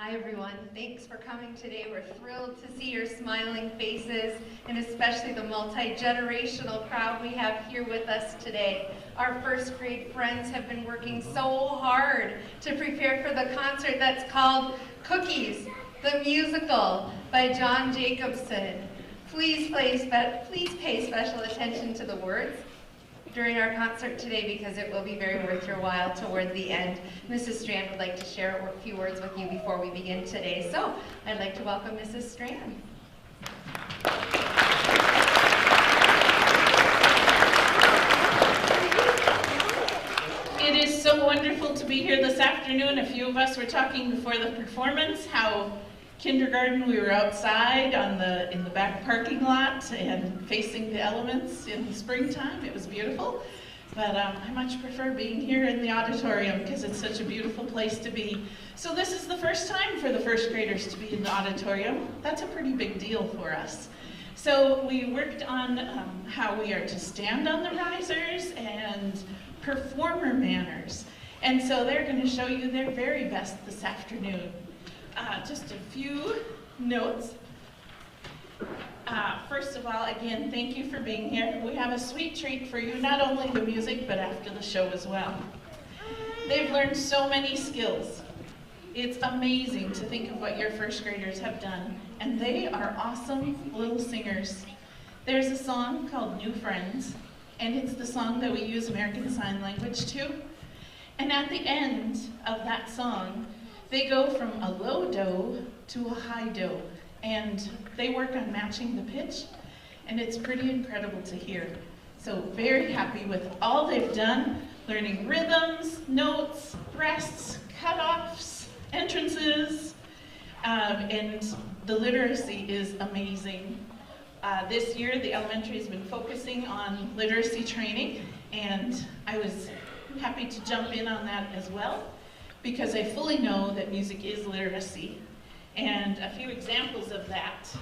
Hi everyone, thanks for coming today. We're thrilled to see your smiling faces and especially the multi-generational crowd we have here with us today. Our first grade friends have been working so hard to prepare for the concert that's called Cookies, the Musical by John Jacobson. Please pay special attention to the words during our concert today because it will be very worth your while toward the end. Mrs. Strand would like to share a few words with you before we begin today. So I'd like to welcome Mrs. Strand. It is so wonderful to be here this afternoon. A few of us were talking before the performance how kindergarten we were outside in the back parking lot and facing the elements in the springtime. It was beautiful, but I much prefer being here in the auditorium because it's such a beautiful place to be. So this is the first time for the first graders to be in the auditorium. That's a pretty big deal for us. So we worked on how we are to stand on the risers and performer manners. And so they're going to show you their very best this afternoon. Just a few notes. First of all, again, thank you for being here. We have a sweet treat for you, not only the music, but after the show as well. They've learned so many skills. It's amazing to think of what your first graders have done, and they are awesome little singers. There's a song called New Friends, and it's the song that we use American Sign Language to. And at the end of that song, they go from a low do to a high do, and they work on matching the pitch, and it's pretty incredible to hear. So very happy with all they've done, learning rhythms, notes, rests, cutoffs, entrances, and the literacy is amazing. This year, the elementary has been focusing on literacy training, and I was happy to jump in on that as well, because I fully know that music is literacy. And a few examples of that.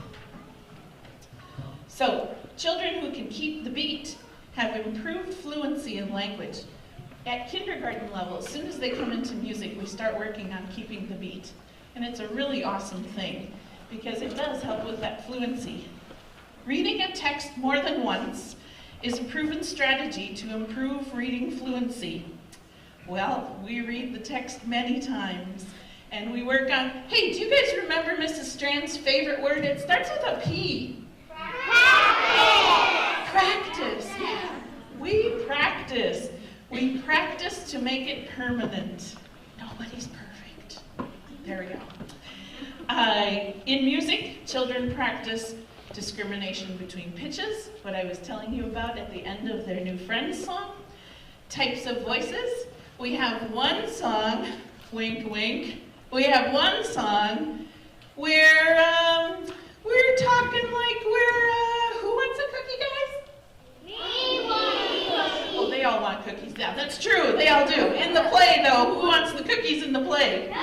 So, children who can keep the beat have improved fluency in language. At kindergarten level, as soon as they come into music, we start working on keeping the beat. And it's a really awesome thing, because it does help with that fluency. Reading a text more than once is a proven strategy to improve reading fluency. Well, we read the text many times, and we work on, hey, do you guys remember Mrs. Strand's favorite word? It starts with a P. Practice! Practice, yeah. We practice. We practice to make it permanent. Nobody's perfect. There we go. In music, children practice discrimination between pitches, what I was telling you about at the end of their New Friends song. Types of voices. We have one song, wink, wink. We have one song where we're talking like who wants a cookie, guys? Me want cookies. Oh, they all want cookies now. That's true, they all do. In the play, though, who wants the cookies in the play? The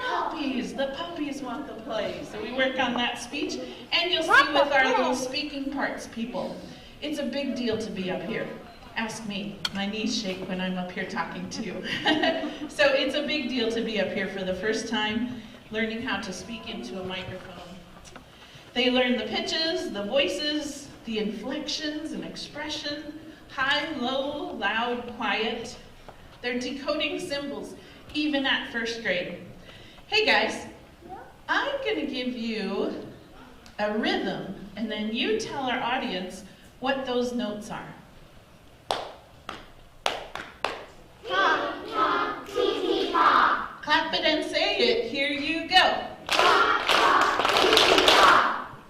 puppies. The puppies want the play. So we work on that speech, and you'll see with our little speaking parts people. It's a big deal to be up here. Ask me. My knees shake when I'm up here talking to you. So it's a big deal to be up here for the first time, learning how to speak into a microphone. They learn the pitches, the voices, the inflections and expression, high, low, loud, quiet. They're decoding symbols, even at first grade. Hey guys, I'm going to give you a rhythm, and then you tell our audience what those notes are. Clap it and say it. Here you go.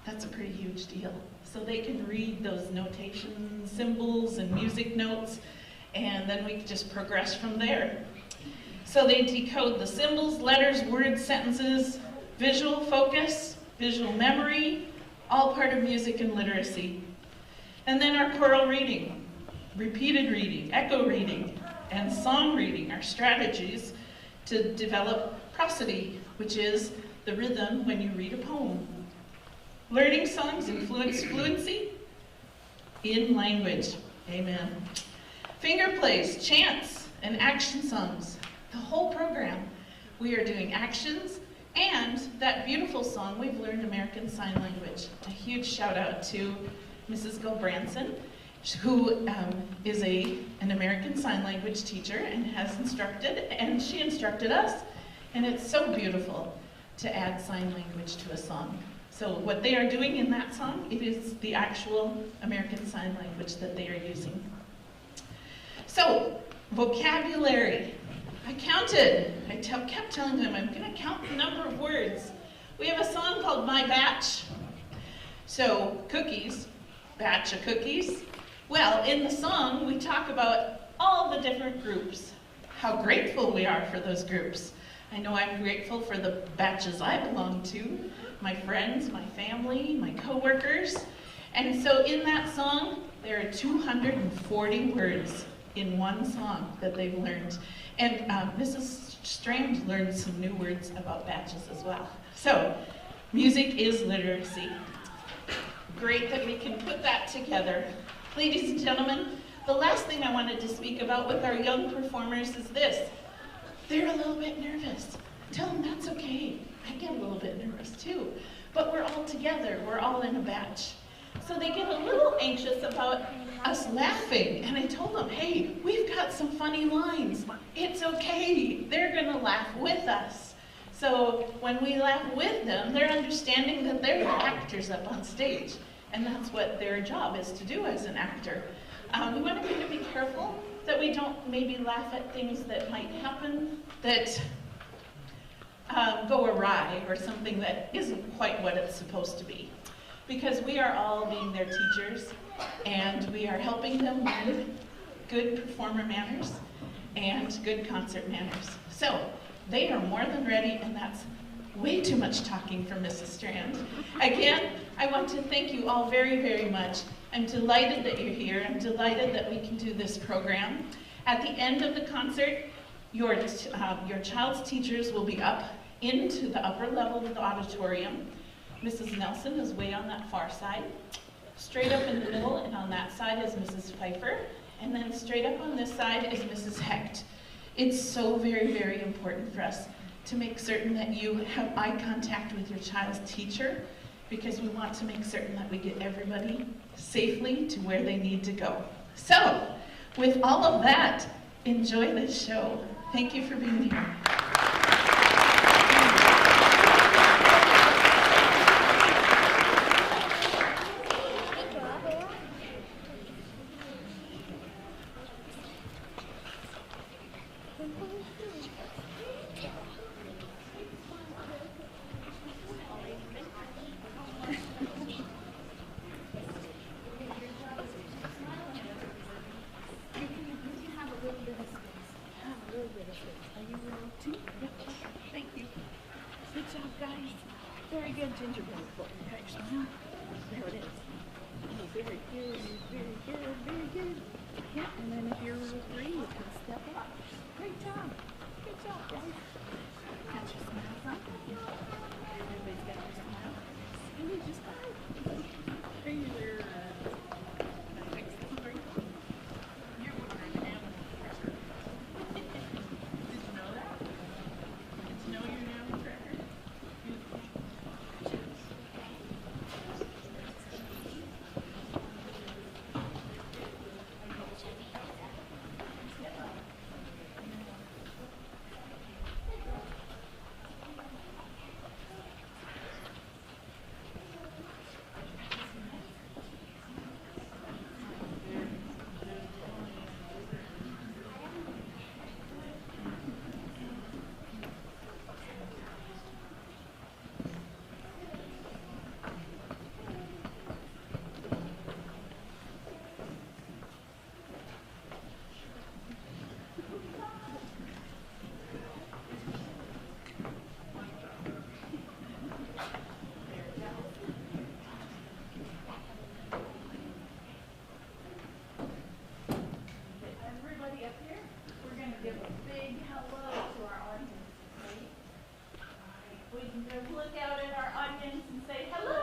That's a pretty huge deal. So they can read those notation symbols and music notes, and then we can just progress from there. So they decode the symbols, letters, words, sentences, visual focus, visual memory, all part of music and literacy. And then our choral reading, repeated reading, echo reading, and song reading are strategies to develop prosody, which is the rhythm when you read a poem. Learning songs influence fluency in language. Amen. Finger plays, chants, and action songs. The whole program. We are doing actions, and that beautiful song, we've learned American Sign Language. A huge shout out to Mrs. Gilbranson, who is an American Sign Language teacher and has instructed, and she instructed us, and it's so beautiful to add sign language to a song. So what they are doing in that song, it is the actual American Sign Language that they are using. So, vocabulary. I counted. I kept telling them I'm going to count the number of words. We have a song called My Batch. So, cookies, batch of cookies. Well, in the song, we talk about all the different groups, how grateful we are for those groups. I know I'm grateful for the batches I belong to, my friends, my family, my coworkers. And so in that song, there are 240 words in one song that they've learned. And Mrs. Strand learned some new words about batches as well. So, music is literacy. Great that we can put that together. Ladies and gentlemen, the last thing I wanted to speak about with our young performers is this. They're a little bit nervous. Tell them that's okay. I get a little bit nervous too. But we're all together. We're all in a batch. So they get a little anxious about us laughing. And I told them, hey, we've got some funny lines. It's okay. They're going to laugh with us. So when we laugh with them, they're understanding that they're the actors up on stage. And that's what their job is to do as an actor. We want to be careful that we don't maybe laugh at things that might happen that go awry or something that isn't quite what it's supposed to be. Because we are all being their teachers, and we are helping them learn good performer manners and good concert manners. So they are more than ready, and that's way too much talking for Mrs. Strand. Again, I want to thank you all very, very much. I'm delighted that you're here. I'm delighted that we can do this program. At the end of the concert, your child's teachers will be up into the upper level of the auditorium. Mrs. Nelson is way on that far side. Straight up in the middle and on that side is Mrs. Pfeiffer. And then straight up on this side is Mrs. Hecht. It's so very, very important for us to make certain that you have eye contact with your child's teacher, because we want to make certain that we get everybody safely to where they need to go. So, with all of that, enjoy this show. Thank you for being here. Very good gingerbread book. Excellent. There it is. Oh, very good, very good, very good. Yeah, and then if you're three, you can step up. Great job. Good job, guys. Got your smiles on. Everybody's got their smile. And you just hey there. Excellent. You're an animal. Did you know that? Did you know you're an animal cracker? Look out at our audience and say hello.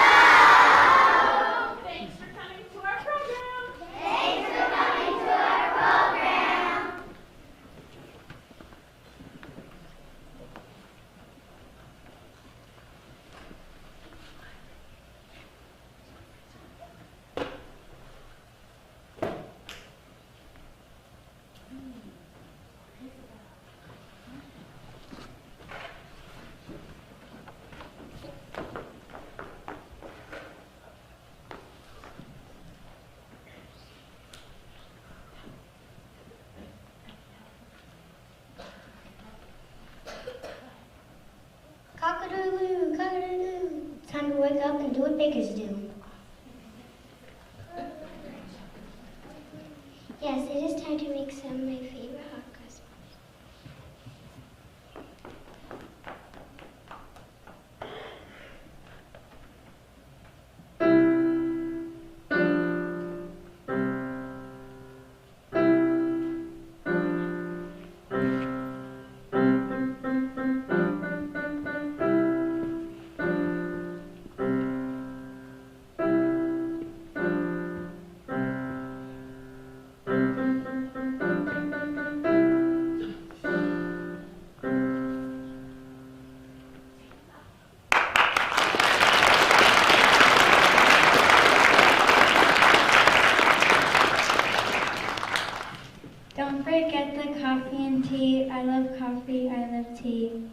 Hello. Thanks for coming to our program. Thanks for coming to our program. time to wake up and do what bakers do. Yes, it is time to make some of my favorite hot cross Don't forget the coffee and tea. I love coffee, I love tea.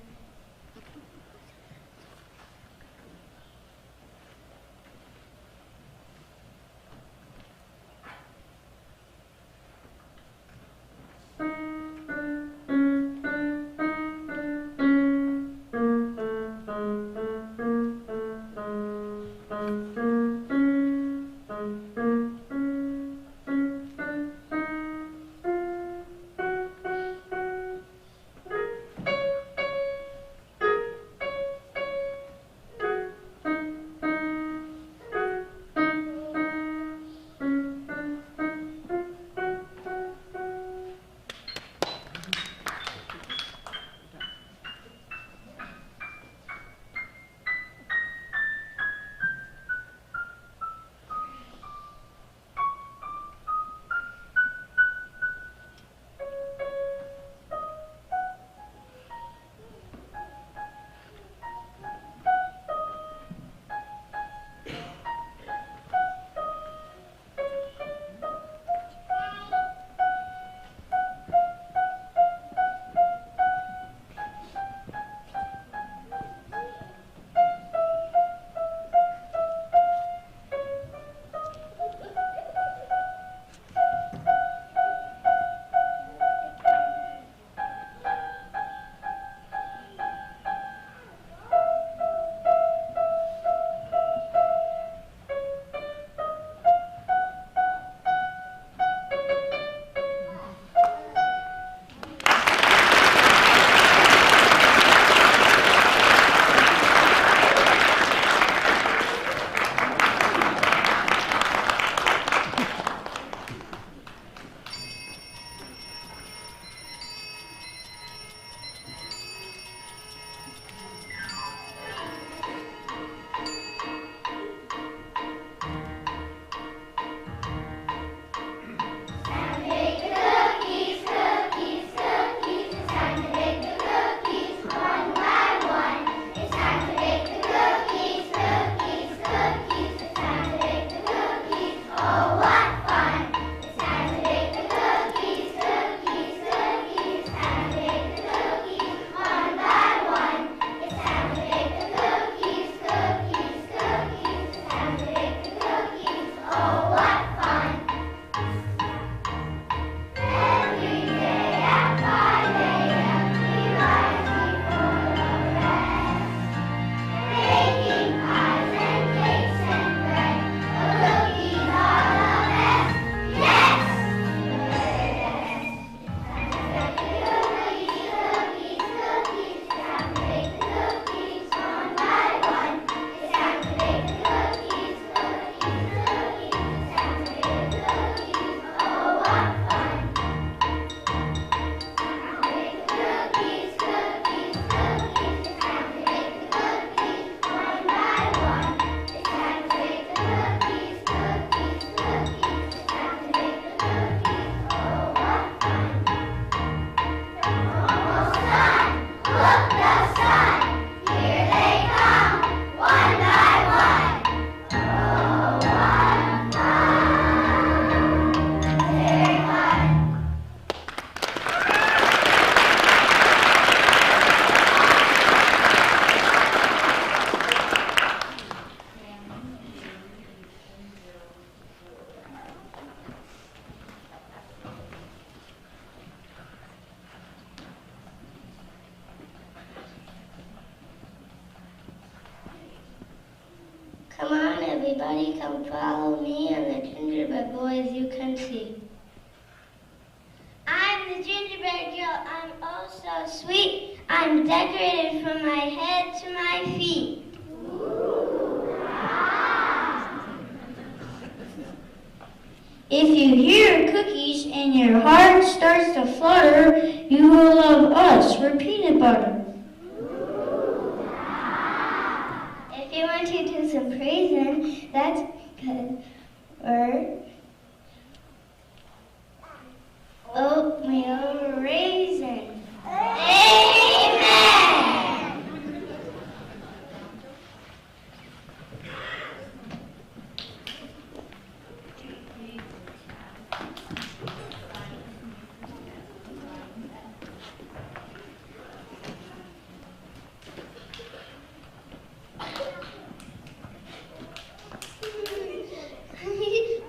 on, everybody, come follow me and the gingerbread boy as you can see. I'm the gingerbread girl. I'm oh so sweet. I'm decorated from my head to my feet. If you hear cookies and your heart starts to flutter, you will love us for peanut butter. If you want to do some praising, that's good. Or oatmeal raisin. Amen!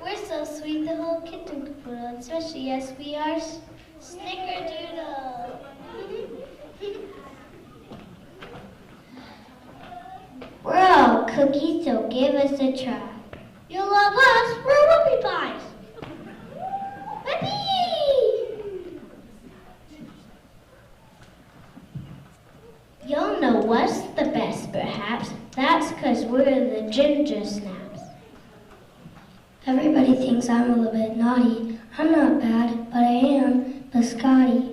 We're so sweet, the whole kitchen could put on, especially yes, we are Snickerdoodle. We're all cookies, so give us a try. You'll love us, we're whoopie pies. Whippy! You'll know what's the best, perhaps. That's 'cause we're the ginger snaps. Everybody thinks I'm a little bit naughty. I'm not bad, but I am biscotti.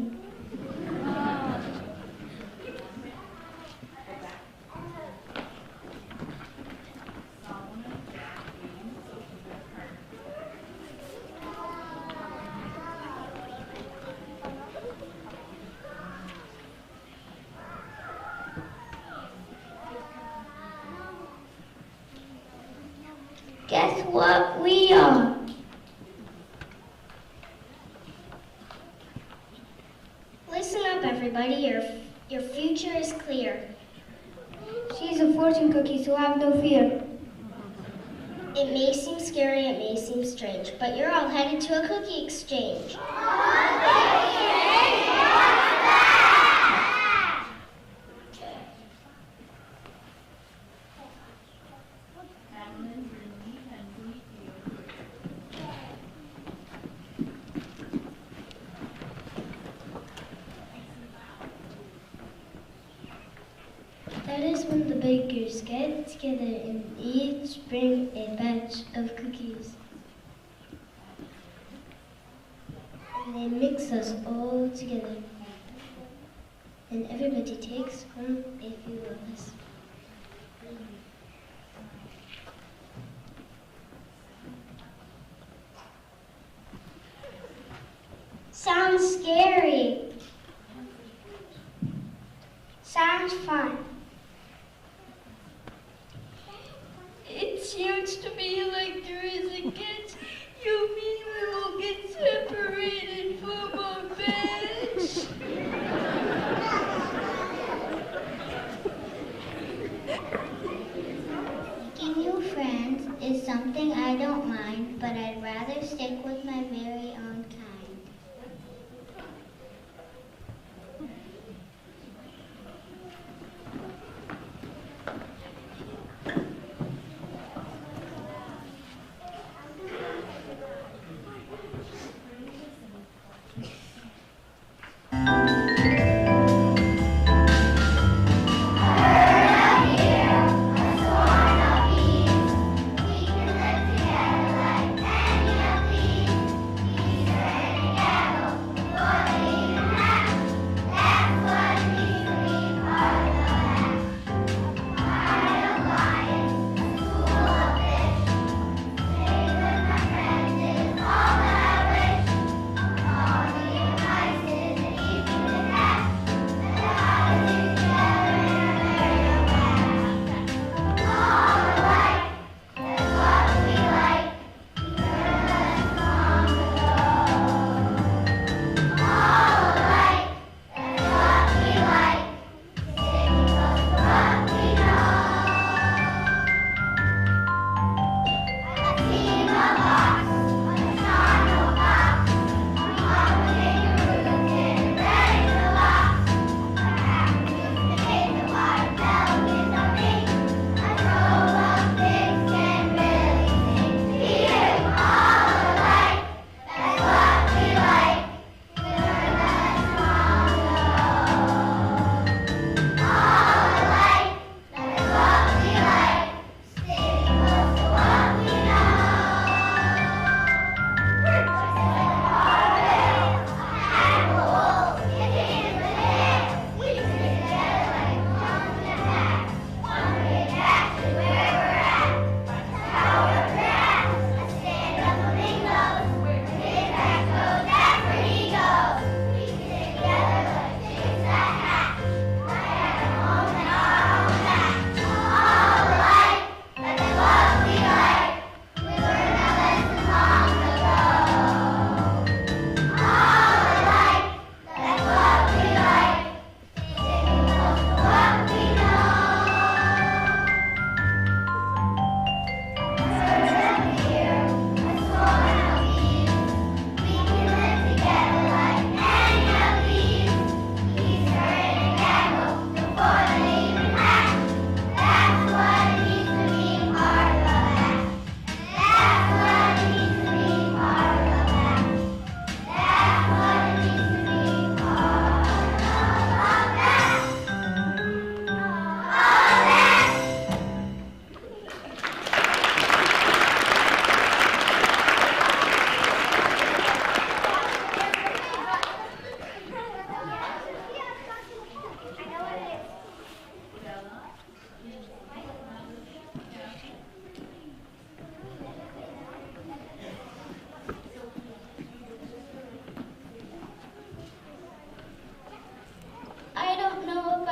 Guess what we are? Listen up, everybody. Your future is clear. She's a fortune cookie, so have no fear. It may seem scary, it may seem strange, but you're all headed to a cookie exchange. That is when the bakers get together and each bring a batch of cookies. And they mix us all together. And everybody takes from a few of us. Sounds scary. Sounds fun. It seems to me like there is a catch. You mean we will get separated from our batch? Making new friends is something I don't mind, but I'd rather stick with my very own kind.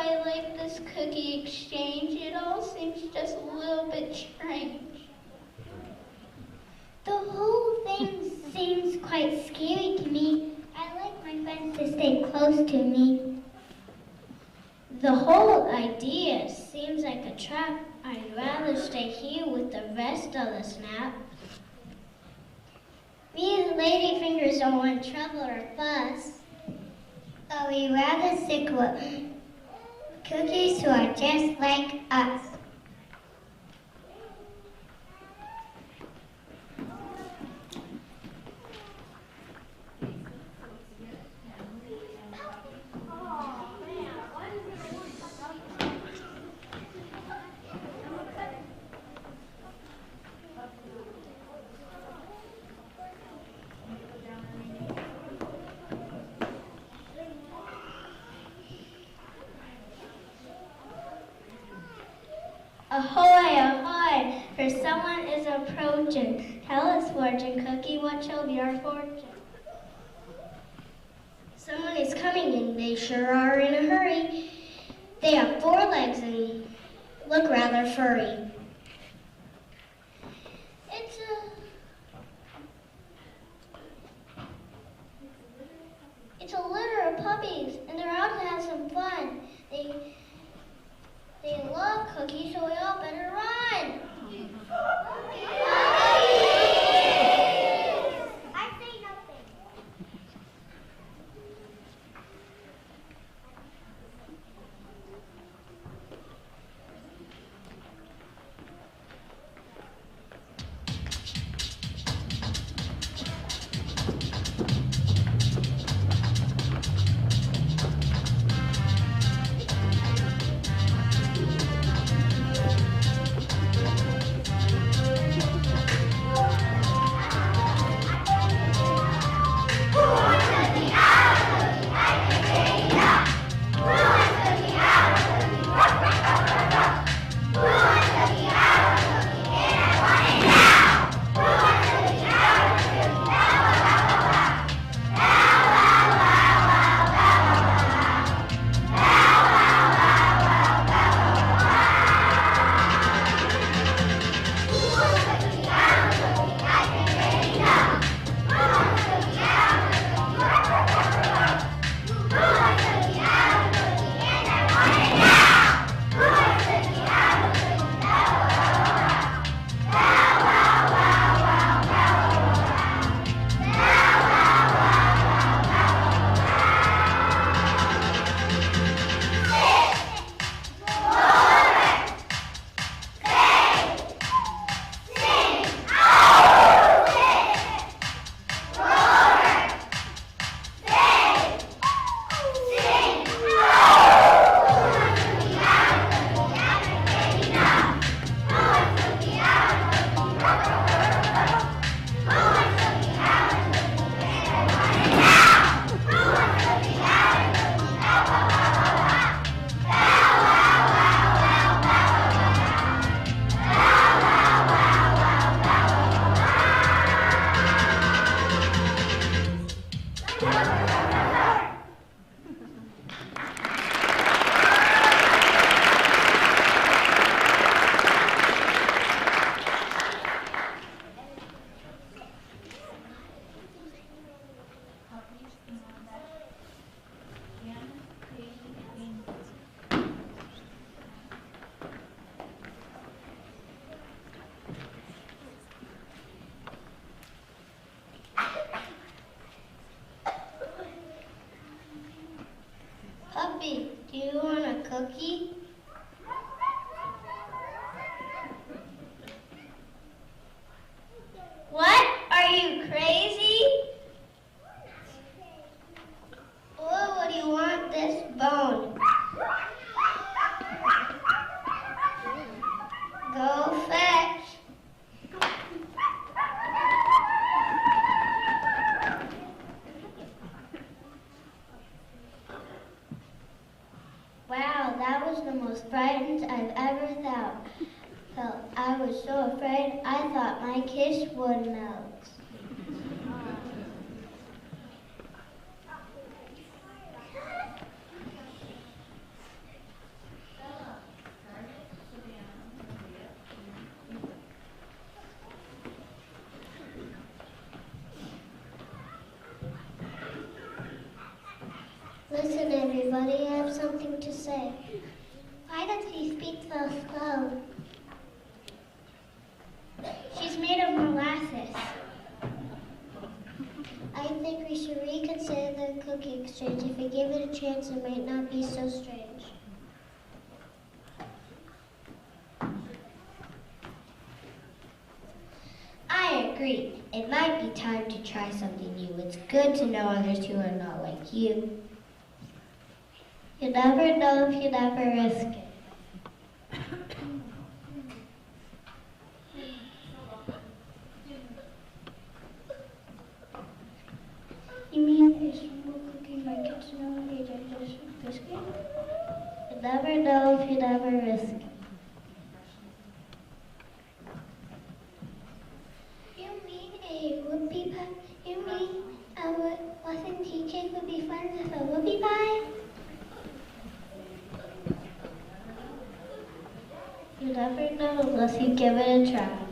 I like this cookie exchange. It all seems just a little bit strange. The whole thing seems quite scary to me. I like my friends to stay close to me. The whole idea seems like a trap. I'd rather stay here with the rest of the snap. Me and Ladyfingers don't want trouble or fuss. But we rather stick with cookies who are just like us. Ahoy, ahoy, for someone is approaching. Tell us, fortune cookie, what shall be our fortune? Someone is coming and they sure are in a hurry. They have 4 legs and look rather furry. It's a litter of puppies and they're out to have some fun. They love cookies, so we all better run. I say nothing. Puppy, do you want a cookie? What? Are you crazy? Or would you want this bone? Go fetch. Wow, that was the most frightened I've ever felt. I was so afraid I thought my kiss would melt. everybody. I have something to say. Why does he speak so slow? She's made of molasses. I think we should reconsider the cookie exchange. If we give it a chance, it might not be so strange. I agree. It might be time to try something new. It's good to know others who are not like you. You never know if you never risk it. You mean a simple cookie might get to know a delicious biscuit? You never know if you never risk it. You mean a whoopie pie? You mean wasn't tea cake would be fun with a whoopie pie? You never know unless you give it a try.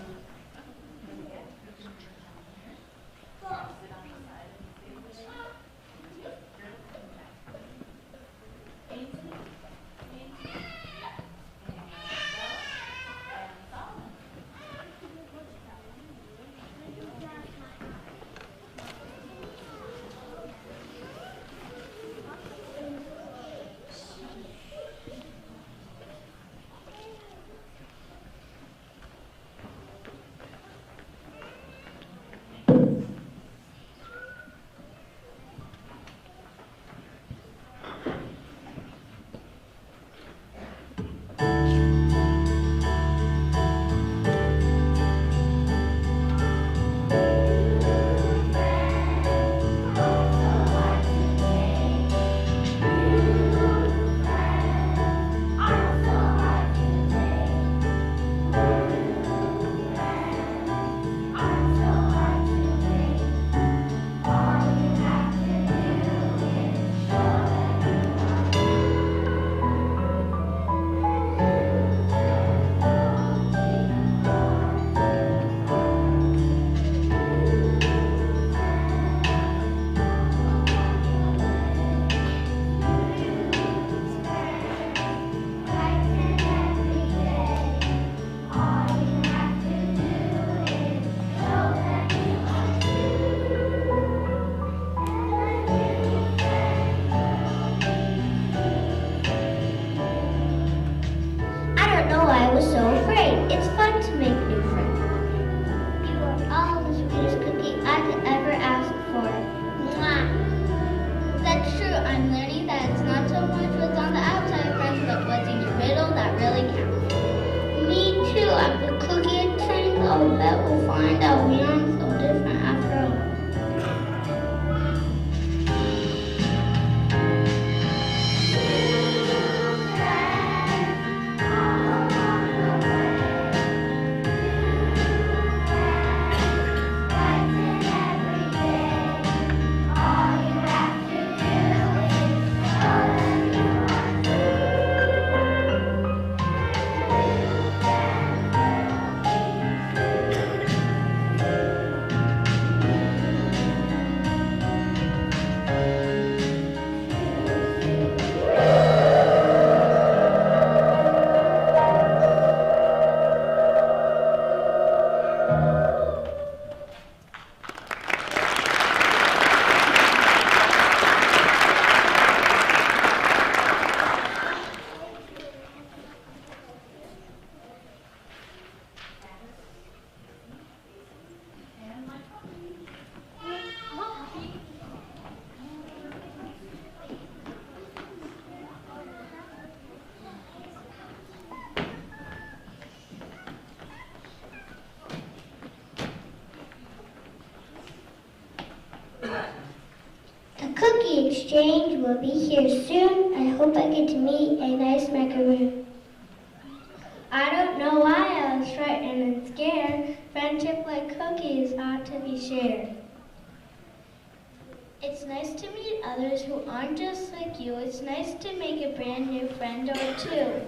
Exchange will be here soon. I hope I get to meet a nice macaroon. I don't know why I was frightened and scared. Friendship like cookies ought to be shared. It's nice to meet others who aren't just like you. It's nice to make a brand new friend or two.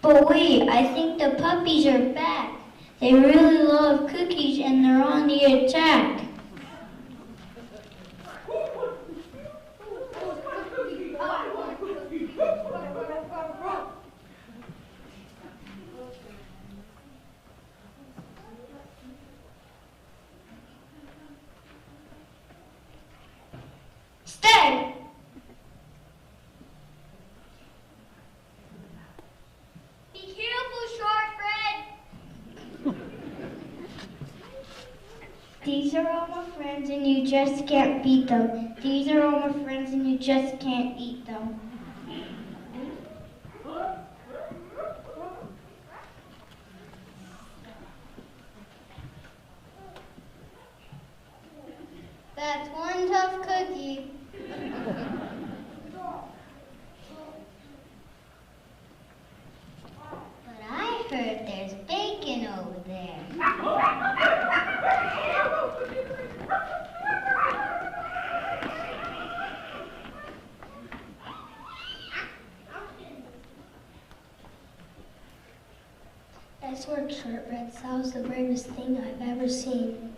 But wait, I think the puppies are back. They really love cookies and they're on the attack. Stay! Be careful, Shortbread. These are all my friends and you just can't beat them. These are all my friends and you just can't eat them. That's one tough cookie. But I heard there's bacon over there. Nice work, Shortbread. That was the bravest thing I've ever seen.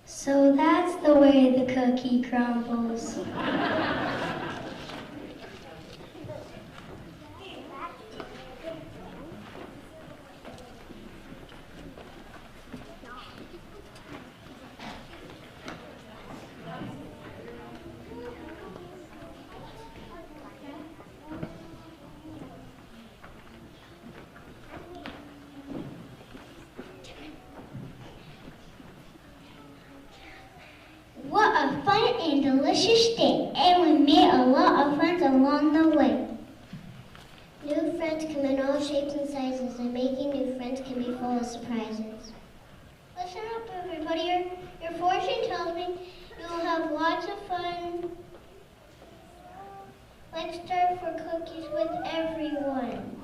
So that's the way the cookie crumbles. What a fun and delicious day, and we made a lot of friends along the way. New friends come in all shapes and sizes, and making new friends can be full of surprises. Listen up, everybody. Your fortune tells me you will have lots of fun. Let's start for cookies with everyone.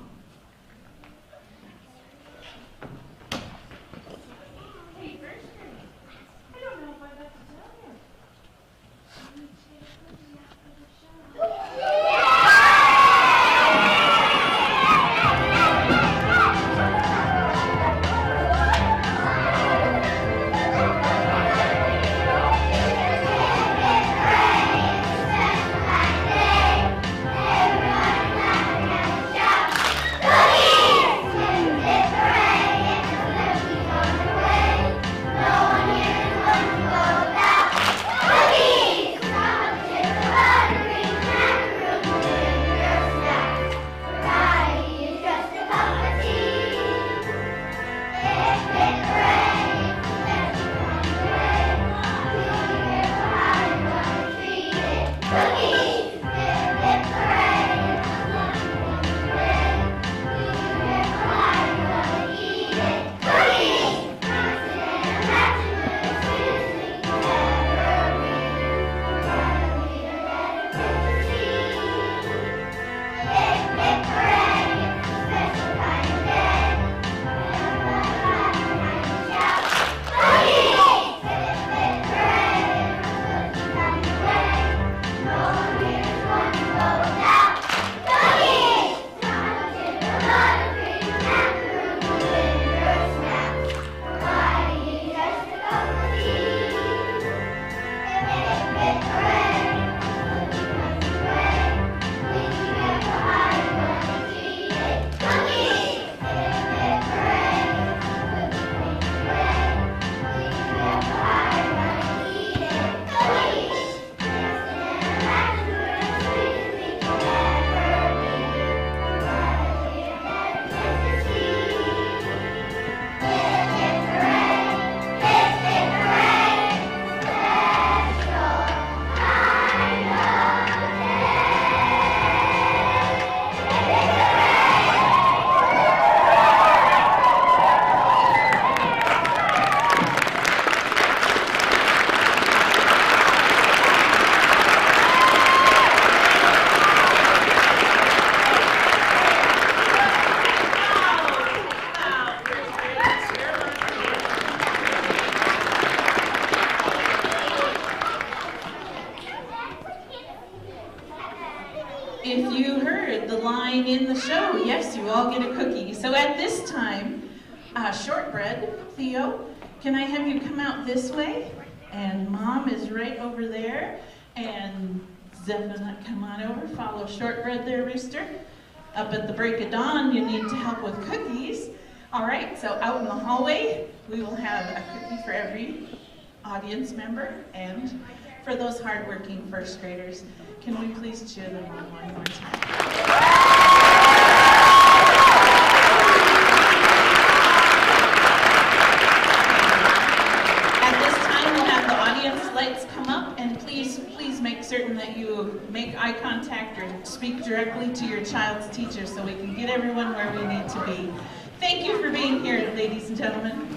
join in the show. Yes, you all get a cookie. So at this time, Shortbread, Theo, can I have you come out this way? And Mom is right over there. And Zephaniah, come on over, follow Shortbread there, Rooster. Up at the break of dawn, you need to help with cookies. All right, so out in the hallway, we will have a cookie for every audience member and for those hardworking first graders. Can we please cheer them on one more time? At this time, we'll have the audience lights come up, and please make certain that you make eye contact or speak directly to your child's teacher so we can get everyone where we need to be. Thank you for being here, ladies and gentlemen.